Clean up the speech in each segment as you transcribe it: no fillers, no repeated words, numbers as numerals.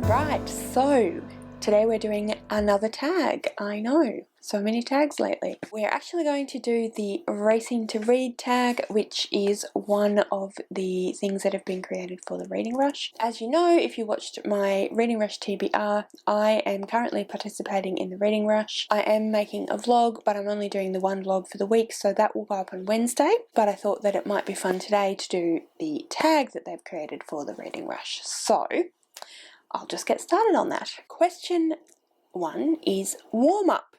Right, so today we're doing another tag. I know, so many tags lately. We're actually going to do the Racing to Read tag, which is one of the things that have been created for the Reading Rush. As you know, if you watched my Reading Rush TBR, I am currently participating in the Reading Rush. I am making a vlog, but I'm only doing the one vlog for the week, so that will go up on Wednesday. But I thought that it might be fun today to do the tag that they've created for the Reading Rush. So I'll just get started on that. Question 1 is warm up,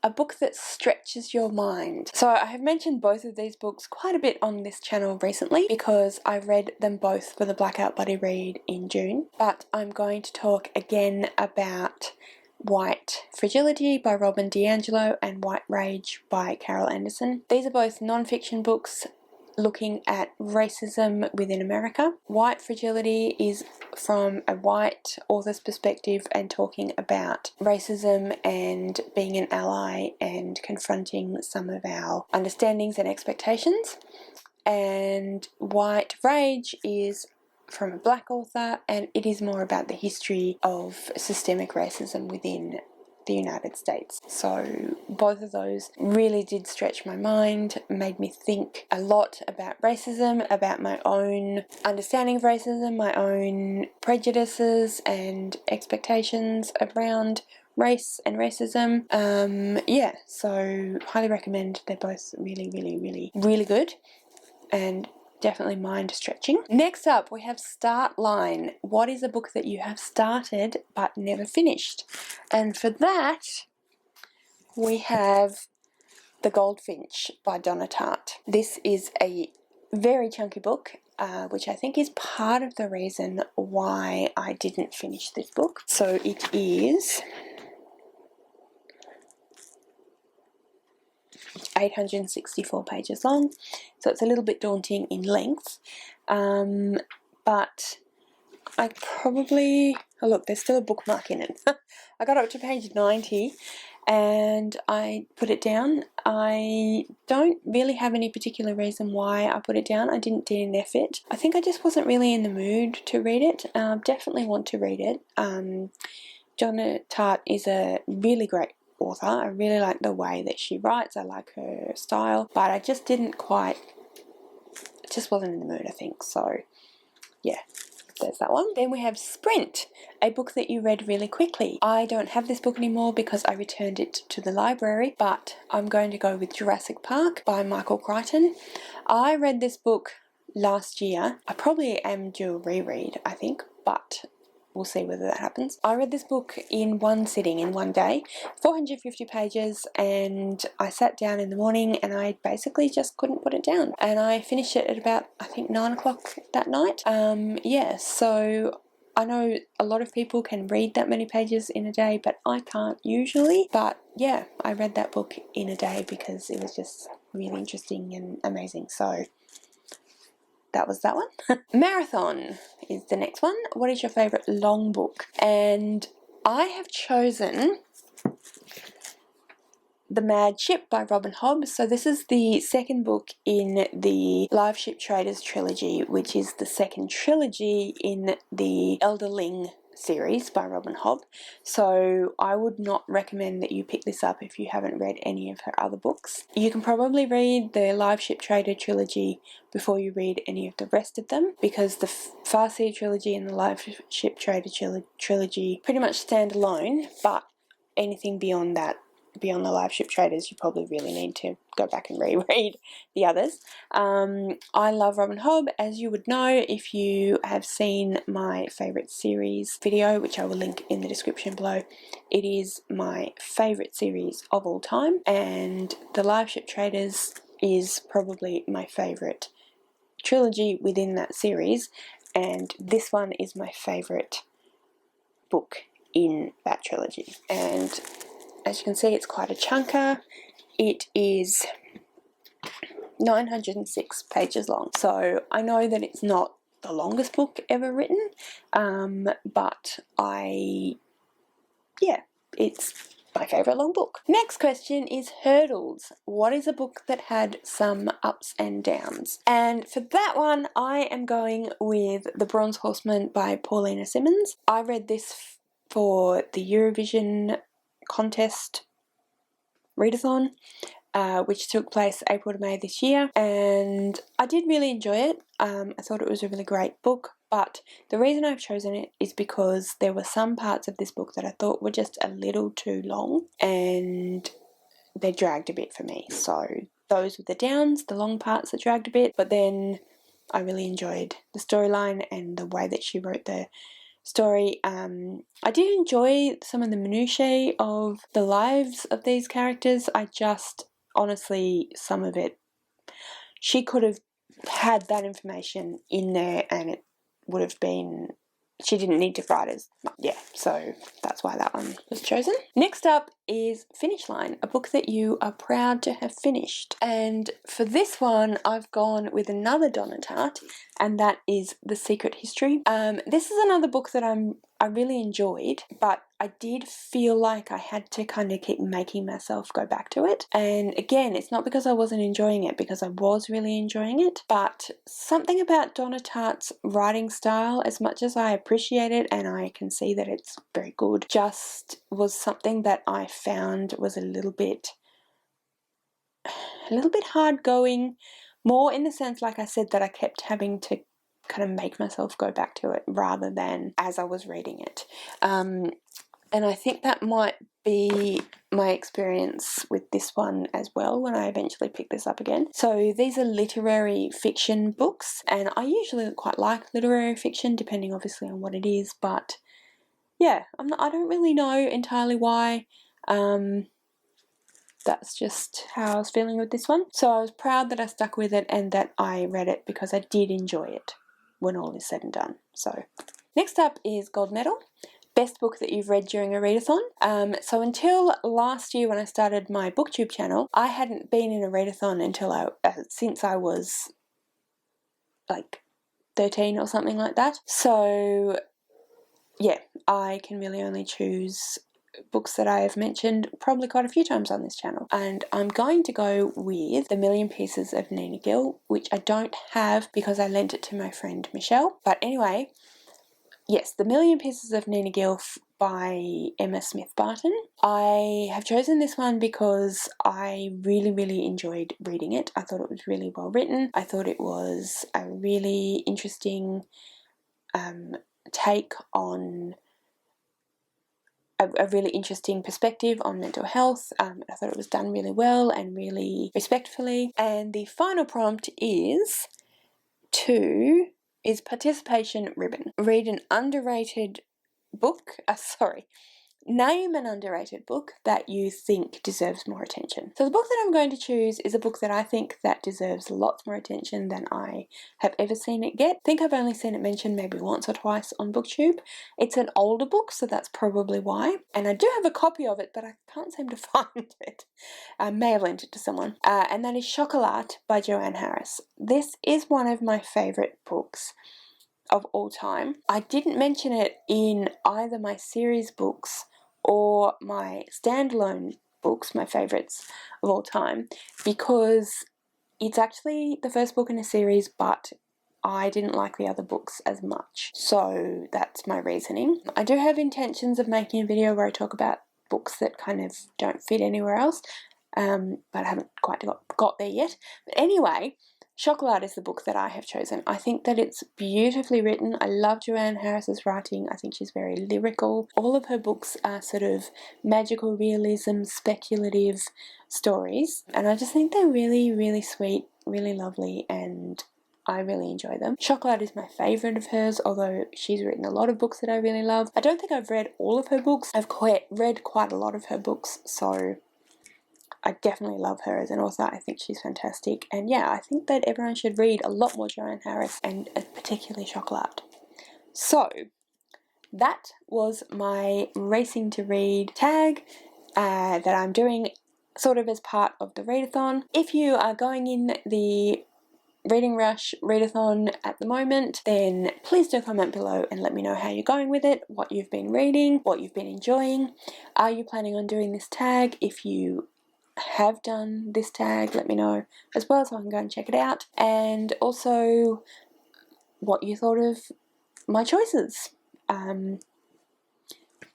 a book that stretches your mind. So I have mentioned both of these books quite a bit on this channel recently because I read them both for the Blackout Buddy read in June, but I'm going to talk again about White Fragility by Robin DiAngelo and White Rage by Carol Anderson. These are both non-fiction books looking at racism within America. White Fragility is from a white author's perspective and talking about racism and being an ally and confronting some of our understandings and expectations. And White Rage is from a black author, and it is more about the history of systemic racism within the United States. So both of those really did stretch my mind, made me think a lot about racism, about my own understanding of racism, my own prejudices and expectations around race and racism. Yeah, so highly recommend. They're both really good and definitely mind stretching. Next up, we have Start Line. What is a book that you have started but never finished? And for that, we have The Goldfinch by Donna Tartt. This is a very chunky book, which I think is part of the reason why I didn't finish this book. So it is 864 pages long, so it's a little bit daunting in length, but I probably, oh look, there's still a bookmark in it. I got up to page 90 and I put it down. I don't really have any particular reason why I put it down. I didn't DNF it. I think I just wasn't really in the mood to read it. Definitely want to read it. Donna Tartt is a really great author. I really like the way that she writes. I like her style, but I just didn't quite, just wasn't in the mood, I think. So yeah, there's that one. Then we have Sprint, a book that you read really quickly. I don't have this book anymore because I returned it to the library, but I'm going to go with Jurassic Park by Michael Crichton. I read this book last year. I probably am due a reread, I think, but we'll see whether that happens. I read this book in one sitting, in one day, 450 pages, and I sat down in the morning and I basically just couldn't put it down. And I finished it at about, I think, 9 o'clock that night. Yeah, so I know a lot of people can read that many pages in a day, but I can't usually. But yeah, I read that book in a day because it was just really interesting and amazing. So that was that one. Marathon is the next one. What is your favourite long book? And I have chosen The Mad Ship by Robin Hobb. So this is the second book in the Live Ship Traders trilogy, which is the second trilogy in the Elderling series by Robin Hobb. So I would not recommend that you pick this up if you haven't read any of her other books. You can probably read the Live Ship Trader trilogy before you read any of the rest of them, because the Farseer trilogy and the Live Ship Trader trilogy pretty much stand alone, but anything beyond that, beyond the Live Ship Traders, you probably really need to go back and reread the others. I love Robin Hobb, as you would know if you have seen my favourite series video, which I will link in the description below. It is my favourite series of all time, and the Live Ship Traders is probably my favourite trilogy within that series, and this one is my favourite book in that trilogy. And as you can see, it's quite a chunker. It is 906 pages long. So I know that it's not the longest book ever written, but it's my favourite long book. Next question is hurdles. What is a book that had some ups and downs? And for that one, I am going with The Bronze Horseman by Paulina Simmons. I read this for the Eurovision contest readathon, which took place April to May this year, and I did really enjoy it. I thought it was a really great book, but the reason I've chosen it is because there were some parts of this book that I thought were just a little too long and they dragged a bit for me. So those were the downs, the long parts that dragged a bit, but then I really enjoyed the storyline and the way that she wrote the story. I did enjoy some of the minutiae of the lives of these characters. I just, honestly, some of it, she could have had that information in there and it would have been, she didn't need to write as much. Yeah, so that's why that one was chosen. Next up is Finish Line, a book that you are proud to have finished. And for this one, I've gone with another Donna Tartt, and that is The Secret History. This is another book that I really enjoyed, but I did feel like I had to kind of keep making myself go back to it. And again, it's not because I wasn't enjoying it, because I was really enjoying it, but something about Donna Tartt's writing style, as much as I appreciate it and I can see that it's very good, just was something that I found was a little bit hard going, more in the sense, like I said, that I kept having to kind of make myself go back to it rather than as I was reading it. And I think that might be my experience with this one as well when I eventually pick this up again. So these are literary fiction books, and I usually quite like literary fiction, depending obviously on what it is, but yeah, I don't really know entirely why. That's just how I was feeling with this one. So I was proud that I stuck with it and that I read it because I did enjoy it when all is said and done. So next up is Gold Medal. Best book that you've read during a readathon. So until last year when I started my booktube channel, I hadn't been in a readathon until since I was like 13 or something like that. So yeah, I can really only choose books that I have mentioned probably quite a few times on this channel, and I'm going to go with The Million Pieces of Nina Gill, which I don't have because I lent it to my friend Michelle. But anyway, yes, The Million Pieces of Nina Gill by Emma Smith Barton. I have chosen this one because I really enjoyed reading it. I thought it was really well written. I thought it was a really interesting take on a really interesting perspective on mental health. I thought it was done really well and really respectfully. And the final prompt is participation ribbon. Read an underrated book. Name an underrated book that you think deserves more attention. So the book that I'm going to choose is a book that I think that deserves lots more attention than I have ever seen it get. I think I've only seen it mentioned maybe once or twice on BookTube. It's an older book, so that's probably why. And I do have a copy of it, but I can't seem to find it. I may have lent it to someone. And that is Chocolat by Joanne Harris. This is one of my favourite books of all time. I didn't mention it in either my series books or my standalone books, my favourites of all time, because it's actually the first book in a series, but I didn't like the other books as much. So that's my reasoning. I do have intentions of making a video where I talk about books that kind of don't fit anywhere else, but I haven't quite got there yet. But anyway, Chocolat is the book that I have chosen. I think that it's beautifully written. I love Joanne Harris's writing. I think she's very lyrical. All of her books are sort of magical realism, speculative stories, and I just think they're really sweet, really lovely, and I really enjoy them. Chocolat is my favourite of hers, although she's written a lot of books that I really love. I don't think I've read all of her books. I've read quite a lot of her books, so I definitely love her as an author. I think she's fantastic. And yeah, I think that everyone should read a lot more Joanne Harris, and particularly Chocolat. So that was my racing to read tag that I'm doing sort of as part of the readathon. If you are going in the reading rush, readathon at the moment, then please do comment below and let me know how you're going with it, what you've been reading, what you've been enjoying. Are you planning on doing this tag? If you have done this tag, let me know as well so I can go and check it out, and also what you thought of my choices.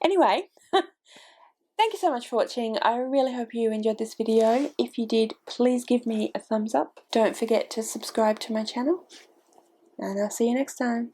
Anyway, thank you so much for watching. I really hope you enjoyed this video. If you did, please give me a thumbs up. Don't forget to subscribe to my channel, and I'll see you next time.